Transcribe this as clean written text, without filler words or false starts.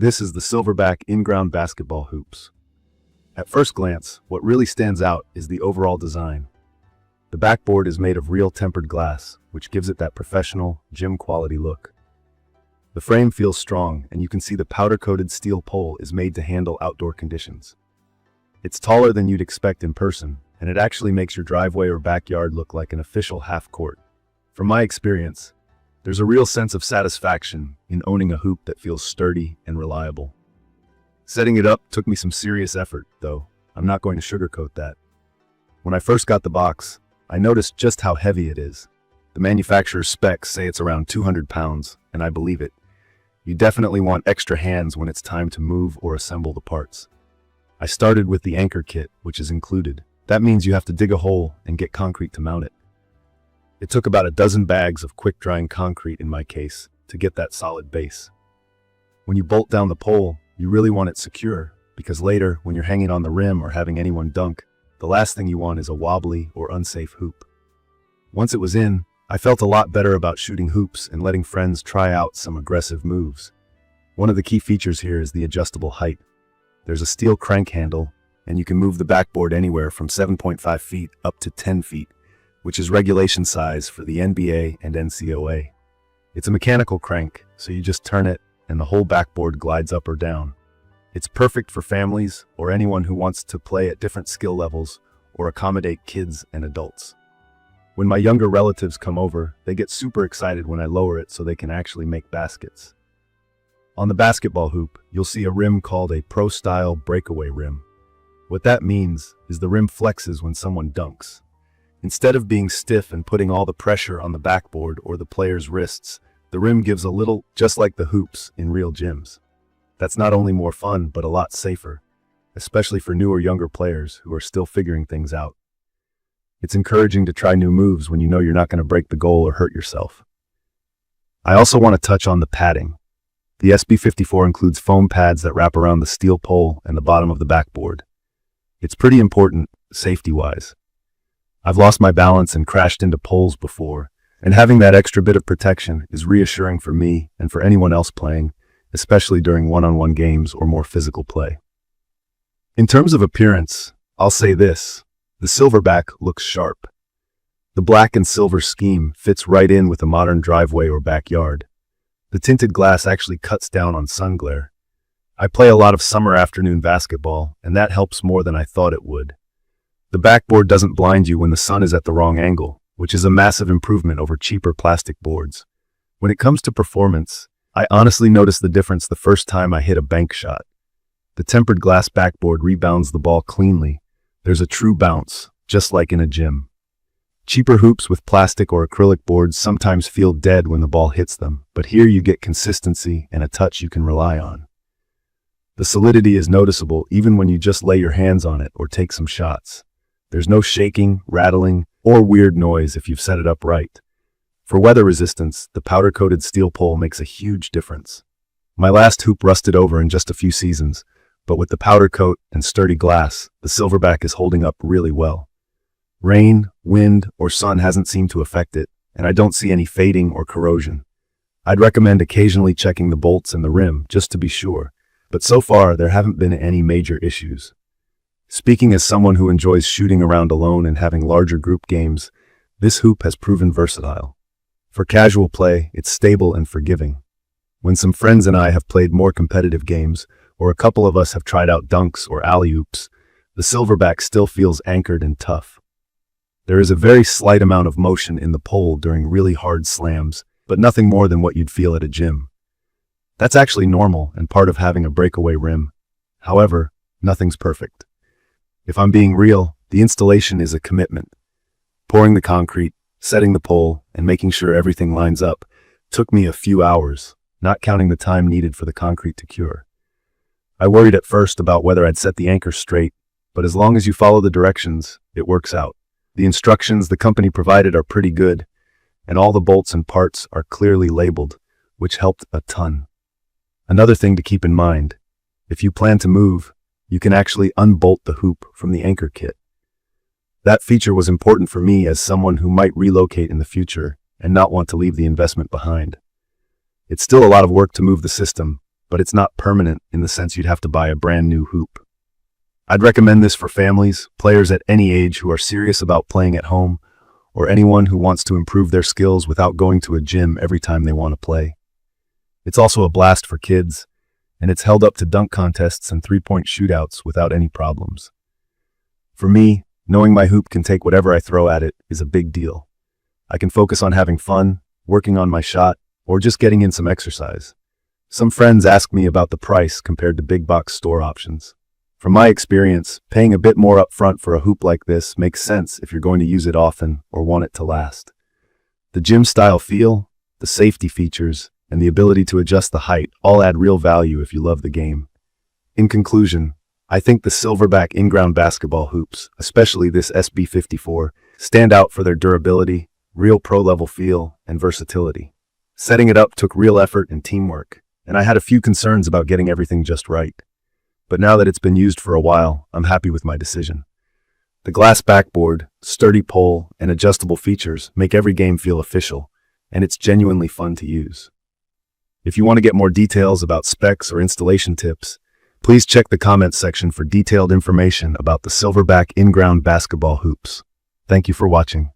This is the Silverback In-Ground Basketball Hoops. At first glance, what really stands out is the overall design. The backboard is made of real tempered glass, which gives it that professional, gym-quality look. The frame feels strong, and you can see the powder-coated steel pole is made to handle outdoor conditions. It's taller than you'd expect in person, and it actually makes your driveway or backyard look like an official half-court. From my experience, there's a real sense of satisfaction in owning a hoop that feels sturdy and reliable. Setting it up took me some serious effort, though. I'm not going to sugarcoat that. When I first got the box, I noticed just how heavy it is. The manufacturer's specs say it's around 200 pounds, and I believe it. You definitely want extra hands when it's time to move or assemble the parts. I started with the anchor kit, which is included. That means you have to dig a hole and get concrete to mount it. It took about a dozen bags of quick-drying concrete in my case to get that solid base. When you bolt down the pole, you really want it secure, because later, when you're hanging on the rim or having anyone dunk, the last thing you want is a wobbly or unsafe hoop. Once it was in, I felt a lot better about shooting hoops and letting friends try out some aggressive moves. One of the key features here is the adjustable height. There's a steel crank handle, and you can move the backboard anywhere from 7.5 feet up to 10 feet, which is regulation size for the NBA and NCAA. It's a mechanical crank, so you just turn it and the whole backboard glides up or down. It's perfect for families or anyone who wants to play at different skill levels or accommodate kids and adults. When my younger relatives come over, they get super excited when I lower it so they can actually make baskets. On the basketball hoop, you'll see a rim called a pro-style breakaway rim. What that means is the rim flexes when someone dunks. Instead of being stiff and putting all the pressure on the backboard or the player's wrists, the rim gives a little, just like the hoops in real gyms. That's not only more fun, but a lot safer, especially for newer, younger players who are still figuring things out. It's encouraging to try new moves when you know you're not going to break the goal or hurt yourself. I also want to touch on the padding. The SB54 includes foam pads that wrap around the steel pole and the bottom of the backboard. It's pretty important, safety-wise. I've lost my balance and crashed into poles before, and having that extra bit of protection is reassuring for me and for anyone else playing, especially during one-on-one games or more physical play. In terms of appearance, I'll say this: the Silverback looks sharp. The black and silver scheme fits right in with a modern driveway or backyard. The tinted glass actually cuts down on sun glare. I play a lot of summer afternoon basketball, and that helps more than I thought it would. The backboard doesn't blind you when the sun is at the wrong angle, which is a massive improvement over cheaper plastic boards. When it comes to performance, I honestly noticed the difference the first time I hit a bank shot. The tempered glass backboard rebounds the ball cleanly. There's a true bounce, just like in a gym. Cheaper hoops with plastic or acrylic boards sometimes feel dead when the ball hits them, but here you get consistency and a touch you can rely on. The solidity is noticeable even when you just lay your hands on it or take some shots. There's no shaking, rattling, or weird noise if you've set it up right. For weather resistance, the powder-coated steel pole makes a huge difference. My last hoop rusted over in just a few seasons, but with the powder coat and sturdy glass, the Silverback is holding up really well. Rain, wind, or sun hasn't seemed to affect it, and I don't see any fading or corrosion. I'd recommend occasionally checking the bolts and the rim just to be sure, but so far there haven't been any major issues. Speaking as someone who enjoys shooting around alone and having larger group games, this hoop has proven versatile. For casual play, it's stable and forgiving. When some friends and I have played more competitive games, or a couple of us have tried out dunks or alley-oops, the Silverback still feels anchored and tough. There is a very slight amount of motion in the pole during really hard slams, but nothing more than what you'd feel at a gym. That's actually normal and part of having a breakaway rim. However, nothing's perfect. If I'm being real, the installation is a commitment. Pouring the concrete, setting the pole, and making sure everything lines up took me a few hours, not counting the time needed for the concrete to cure. I worried at first about whether I'd set the anchor straight, but as long as you follow the directions, it works out. The instructions the company provided are pretty good, and all the bolts and parts are clearly labeled, which helped a ton. Another thing to keep in mind: if you plan to move, you can actually unbolt the hoop from the anchor kit. That feature was important for me as someone who might relocate in the future and not want to leave the investment behind. It's still a lot of work to move the system, but it's not permanent in the sense you'd have to buy a brand new hoop. I'd recommend this for families, players at any age who are serious about playing at home, or anyone who wants to improve their skills without going to a gym every time they want to play. It's also a blast for kids, and it's held up to dunk contests and three-point shootouts without any problems. For me, knowing my hoop can take whatever I throw at it is a big deal. I can focus on having fun, working on my shot, or just getting in some exercise. Some friends ask me about the price compared to big box store options. From my experience, paying a bit more upfront for a hoop like this makes sense if you're going to use it often or want it to last. The gym-style feel, the safety features, and the ability to adjust the height all add real value if you love the game. In conclusion, I think the Silverback In-Ground Basketball Hoops, especially this SB54, stand out for their durability, real pro-level feel, and versatility. Setting it up took real effort and teamwork, and I had a few concerns about getting everything just right. But now that it's been used for a while, I'm happy with my decision. The glass backboard, sturdy pole, and adjustable features make every game feel official, and it's genuinely fun to use. If you want to get more details about specs or installation tips, please check the comments section for detailed information about the Silverback In-Ground Basketball Hoops. Thank you for watching.